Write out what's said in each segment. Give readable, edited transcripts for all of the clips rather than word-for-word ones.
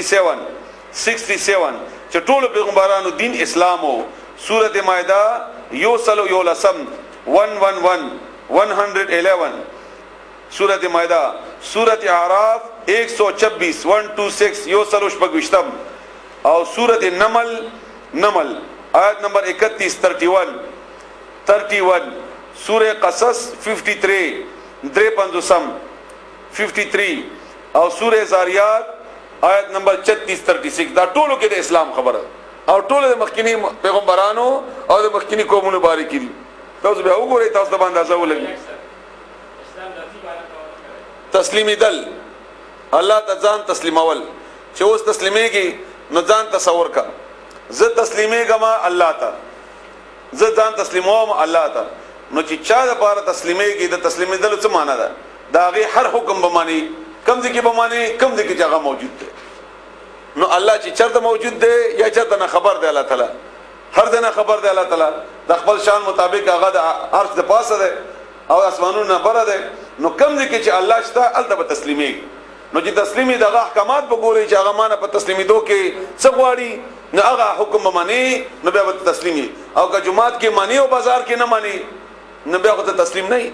67 چې ټول پیغمبرانو دین اسلام او سورۃ مائده یوسلو یولسم 111 سورۃ مائده سورۃ اعراف 126 126 یوسلو شپږشتم او سورۃ نمل آیت نمبر 31 سورہ قصص 53 او سورہ زاریات آیت نمبر 36 دا ټولو کې د اسلام خبره او ټولو د مخکینی پیغمبرانو او د مخکینی قومونو باره کړي تاسو به وګورئ تاسو ته اندازه ولګي تسلیمی دل الله ته ځان تسلیمول چې اوس تسلیمېږي نو ځان تصور کا زه تسلیمېږم الله ته زه ځان تسلیموم الله ته نو چې چا د پاره تسلیمېږي د تسلیمېدل څه معنا ده دا غي هر حکم به مانی کم ځکه به مانی کم ځکه چې هغه موجود دی نو الله چې چرته موجود دی یا چرته نه خبر دی الله تعالی هر دنه خبر دی الله تعالی د خپل شان مطابق هغه د عرش د پاسه ده او اسمانونو نه بره ده نو کم ځکه چې الله شته الته به تسلیمېږي نو چې تسلیمي دغه احکامات وګوري چې هغه مانه په تسلیمېدو کې څه غواړي نو هغه حکم مانی نو بیا به تسلیمي او که جمعات کې مانی او بازار کې نه مانی نو بیا خو تسلیم نه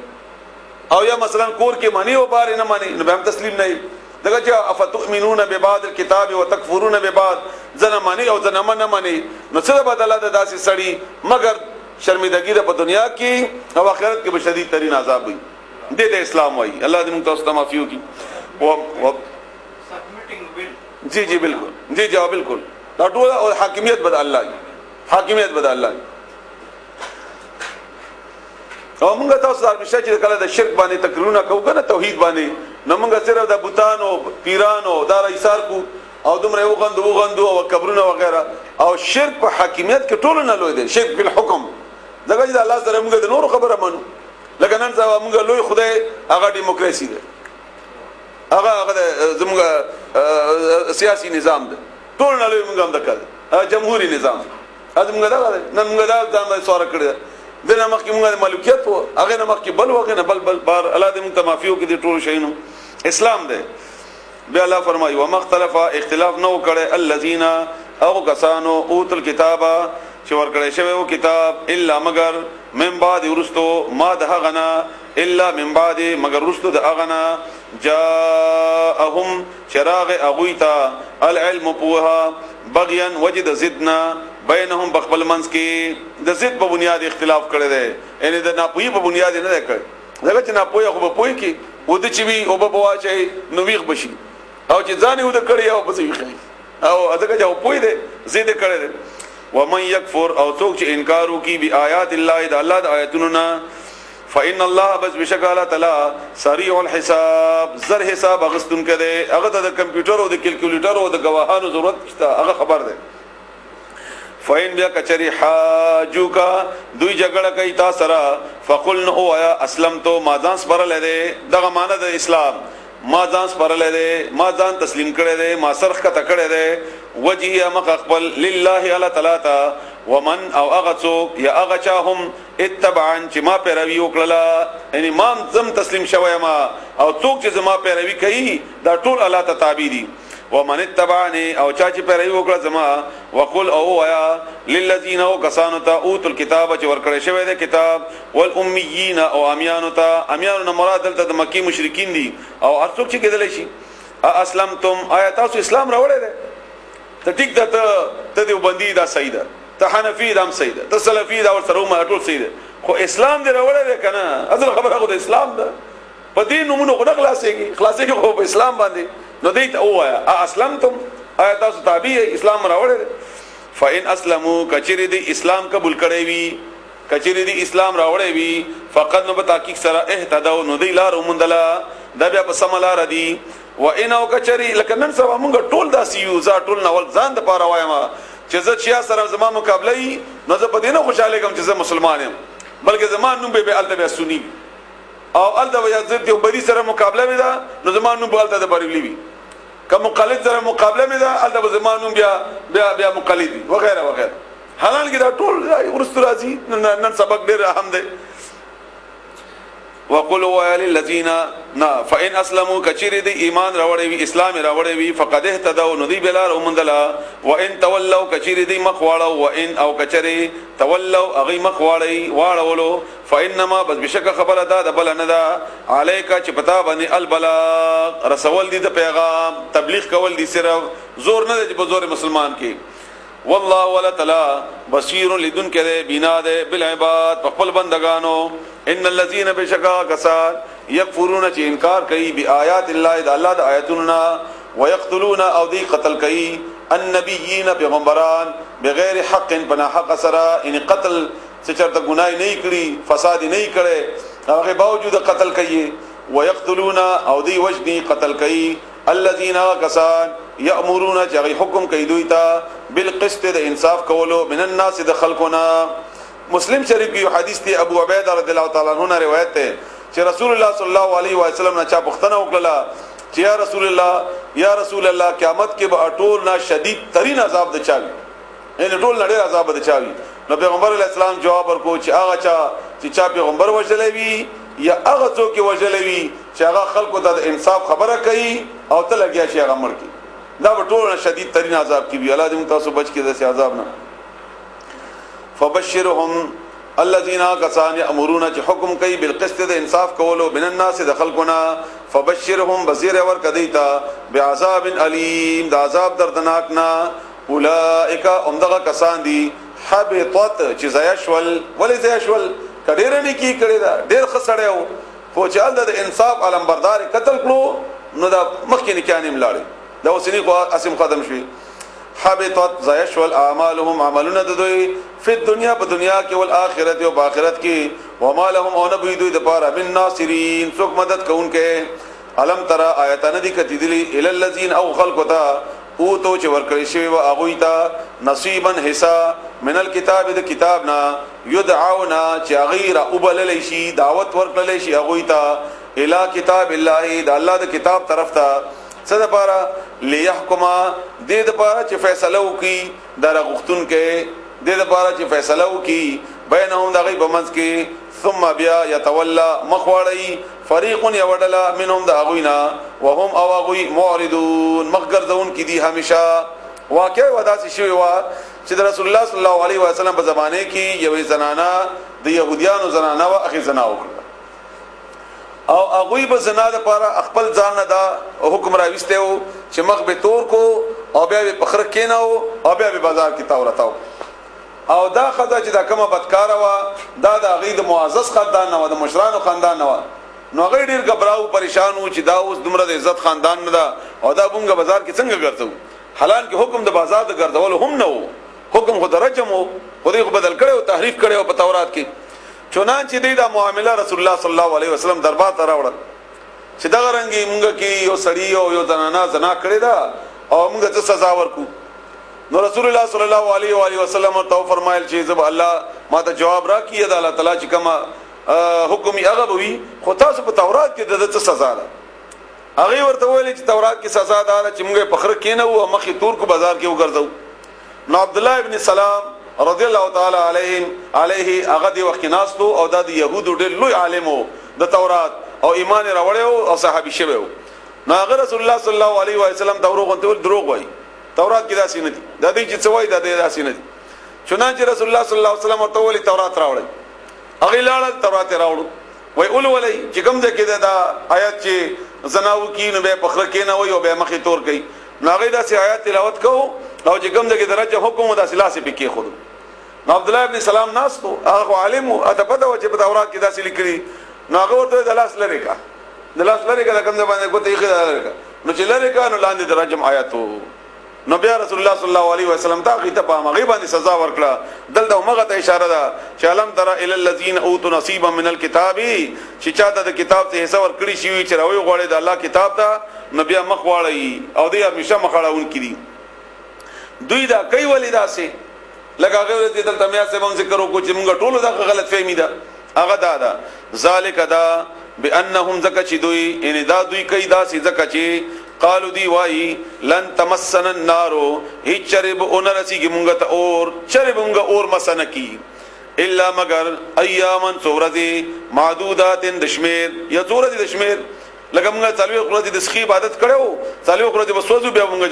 او یا مثلا کور کې مانی او بار نه مانی نو بیا تسلیم نه دغه چې افتؤمنون ببعض الكتاب وتکفرون ببعض زنه مانی او زنه نه مانی نو څه بدله ده داسې سړی مگر شرمندگی ده په دنیا کې او آخرت کې به شدید ترین عذاب وي د اسلام وای الله دې موږ تاسو ته معافي وکړي جی بالکل جی بالکل دا ټول او حاکمیت بد الله او موږ تاسو همیشه چې کله د شرک باندې تقریرونه کوو کنه توحید باندې نو موږ صرف د بوتانو پیرانو دار ایثار کو او دومره وغندو او قبرونه وغیرہ او شرک په حاکمیت کې ټول نه لوی دي شرک په حکم دغه چې الله سره موږ د نور خبره منو لکه نن ځا موږ لوی خدای هغه دیموکراسي ده هغه زموږ سیاسي نظام ده ټول نه لوی موږ هم دکړه جمهوریت نظام موږ دا نن موږ دا ځان سوار کړی دنه مخکې موږ د ملکیت وو هغه نه مخکې بل وغه نه بل بار الله دې موږ تمافیو کې دې ټول شینو اسلام ده بیا الله فرمایي ومختلف اختلاف نو کړي الذين او کسانو اوتل کتابه چې ورکړی شوی او کتاب الا مگر من بعد ورستو ما ده غنا الا من بعد مگر ورستو د اغنا جاءهم چراغ اغویتا العلم پوها بغيا وجد زدنا بینهم بخبل منس کې د زد په بنیاد اختلاف کړي دي یعنی د ناپوهي په بنیاد نه کړي دغه چې ناپوهي خو په پوهي کې و د چوي او په واچي نو ویغ بشي او چې ځان یو د کړي او په ویخي او دغه جو پوهي دي زید کړي دي ومن يكفر او څوک چې انکار وکي بی آیات الله د الله د آیاتونو نه فإن الله بس بشکل تعالی سریع الحساب زر حساب اغستون کړي هغه د کمپیوټر او د کیلکولیټر او د گواهانو ضرورت شته هغه خبر ده فین بیا کچری حاجوکا دوی جګړه کوي تا سره فقل نو یا اسلمتو ما ځان سپارل دي دغه معنی د اسلام ما ځان سپارل دي ما ځان تسلیم کړي دي ما سرخ کا تکړه دي وجهه مقبل لله الا تعالی ومن او اغڅوک یا اغچاهم اتبعن چې ما پیروي وکړه یعنی ما زم تسلیم شوی ما او څوک چې زما پیروي کوي دا ټول الله ته تابع دي ومن اتبعني او چا چې پیروي وکړه زما وقل او یا للذین او کسانو ته اوتل الكتاب چې ورکړی شوی دی کتاب والاميين او امیانو ته امیانو نه مراد دلته د مکی مشرکین دي او هر څوک چې کېدل شي اسلمتم آیات تاسو اسلام راوړی دی ته ټیک ده ته دیوبندي دا صحیح ده ته حنفي دا هم صحیح ده ته سلفي دا ور سره ما ټول صحیح ده خو اسلام دی راوړی دی کنه اصل خبره خو د اسلام ده په دین نومونو خو نه خلاصيږي خو په اسلام باندې نو دیت او یا اسلمتم آیات تاسو تابع اسلام راوړی فإن اسلموا کچری دی اسلام قبول کړی وی کچری دی اسلام راوړی وی فقط نو په تحقیق سره اهتدوا نو دی لار ومندلا دا بیا په سم لار دی و ان او کچری لکه نن سبا مونږ ټول داسې یو ټول نول ځان د پاره وایم چې زه چیا سره زما مقابله ای نو زه په دې نه خوشاله کوم چې زه مسلمان یم بلکې زما نوم به الته سنی او الته یزد یو بری سره مقابله ودا نو زما نوم به الته د بریلی وی کوم مقلد سره مقابله ودا الته زما نوم بیا مقلد وغیرہ وغیرہ حالانکه دا ټول ورست راځي نن سبق ډیر اهم دی وقل وللذین فإن اسلموا کچری دی ایمان راوړی وی اسلام راوړی وی فقد اهتدوا ندی بلار ومندلا وان تولوا کچری دی مخواړو وان او کچری تولوا اغي مخواړی واړولو فانما بس بشک خبر ده د بل نه ده الیکا چې پتا باندې البلاغ رسول دی د پیغام تبلیغ کول دی صرف زور نه دی په زور مسلمان کې والله ولا تعالی بصیر لدن کده بنا ده بالعباد خپل بندگانو ان الذين بشکا کسان یکفرون چې انکار کوي بیاات الله د الله د آیاتونو ويقتلون او دی قتل کوي النبیین پیغمبران بغیر حق بنا حق سرا ان قتل چې چرته ګناي نه کړی فساد نه کړي هغه باوجود قتل کوي ويقتلون او دی وجنی قتل کوي الذين كسان يأمرون جغي حكم کوي دوی ته بالقسط د انصاف کولو من الناس د خلقنا مسلم شریف کی حدیث تی ابو عبیدہ رضی اللہ تعالی عنہ روایت ہے چې رسول الله صلی الله علیه و سلم نه چا پختنه وکړه چې یا رسول الله قیامت کې به ټول نه شدید ترین عذاب د چاوي ان ټول نه ډیر عذاب د چاوي نو پیغمبر علیہ السلام جواب ورکو چې هغه چا پیغمبر وجلوي یا هغه څوک وجلوي چې هغه خلکو ته انصاف خبره کوي او ته لګیا شي هغه مړ کی دا به ټول شدید ترین عذاب کی وی الله دې تاسو بچ کې داسې عذاب نه فبشرهم الذين كسان يأمرون حكم کوي بالقسط د انصاف کولو من الناس د خلقنا فبشرهم بصير ور کدیتا بعذاب الیم د عذاب دردناک نا اولئک امدغه کسان دي حبطت چې زیشول ولې زیشول کډیر نه کی کړي دا ډیر خسړیو خو چې د انصاف علم بردار قتل کړو نو دا مخکې نه کانیم لاړي دا وسنی خو اسیم ختم شوی حبطت زیشول اعمالهم عملنا دوی فی الدنیا په دنیا کې او آخرت او آخرت کې وما لهم او نبی دوی د پاره من ناصرین څوک مدد کوونکې علم ترى آیاتن دي کتیدلی ال الذین او خلقتا او تو چې ورکړی شوی او هغه ته نصیبا حصہ من الكتاب د کتابنا یدعونا چې غیر وبلل شي دعوت ورکړل شي هغه ته الی کتاب الله د الله د کتاب طرف ته څه د پاره لیحکما د پاره چې فیصله وکي در غختون کې د پاره چې فیصله وکي بینهم دغه بمنځ کې ثم بیا يتولى مخوړی فریق یودلا منهم دغوینا وهم او غوی معرضون مخګرزون کی دي همیشه واقع وداسي شوی وا چې رسول الله صلی الله علیه وسلم په زمانه کې یوې زنانه د يهوديانو زنانه وا اخی زنا وکړه او هغه به زنا د پاره خپل ځان نه دا حکم راويسته او چې مخ به تور کو او بیا به پخره کیناو او بیا به بازار کې تاورتاو او دا خدای چې دا کومه بدکاره وا دا د غید معزز خاندان نه و د مشرانو خاندان نه و نو غیر ډیر غبراو پریشان و چې دا اوس دومره د عزت خاندان نه دا او دا بونګه بازار کې څنګه ګرځو حالان کې حکم د بازار د ګرځول هم نه و حکم خو درجم و خو دې بدل کړي او تحریف کړي او په تورات کې چونانچې دې دا معاملہ رسول الله صلی الله علیه وسلم دربار ته راوړل چې دا رنګي مونږ کې یو سړی او یو زنانه زنا کړی دا او مونږ ته سزا ورکو نو رسول الله صلی الله علیه و آله وسلم تو فرمایل چې زب الله ما ته جواب راکړي دا الله تعالی چې کما حکم یې هغه وي خو تاسو په تورات کې د څه سزا ده هغه ورته ویل چې تورات کې سزا ده چې موږ پخره کینو او مخې تور کو بازار کې وګرځو نو عبد الله ابن سلام رضی الله تعالی علیه هغه دی وخت ناستو او د يهودو ډېر لوی عالمو د تورات او ایمان راوړیو او صحابي شویو نو هغه رسول الله صلی الله علیه و سلم دروغ وایي تورات کې داسې نه دي د دې چې څوای د دې داسې نه دي چنانچه رسول الله صلی الله علیه وسلم ورته ولي تورات راوړل هغه لاړ تورات راوړل وای اول ولي چې کوم ځکه دا آیات چې زناو کې نو به پخره کې نه وي او به مخې تور کوي نو هغه داسې آیات تلاوت کوو او چې کوم ځکه درجه حکم د سلاسه پکې خود نو عبد الله ابن سلام ناستو هغه عالم او ته پته و چې په تورات کې داسې لیکلي نو هغه ورته د لاس لری کا کوم ځای باندې کوته یې خدای نو چې لری کا نو لاندې درجه آیاتو نو بیا رسول الله صلی الله علیه وسلم تا غیته په هغه باندې سزا ورکړه دلته مغه ته اشاره ده چې علم ترى الى الذين اوتوا نصيبا من الكتاب چې چاته د کتاب ته حصہ ورکړي شي چې راوي غوړي د الله کتاب ته نبي مخ واړی او دې همیشه مخاړهون کړي دوی دا کوي ولیدا سي لکه هغه دې دلته میا سه هم ذکر وکړو چې موږ ټول دا غلط فهمي ده هغه دا ذالک دا بانهم زکه دوی ان دا دوی کوي دا سي زکه چې قالو دی وای لن تمسن النار هیڅ چرب اونرسی کی مونږ ته اور چرب مونږ اور مسنه کی الا مگر ایامن څورځي معدودات دشمیر یا څورځي دشمیر لکه موږ څلوي ورځې د سخی عبادت کړو څلوي ورځې بسوځو بیا موږ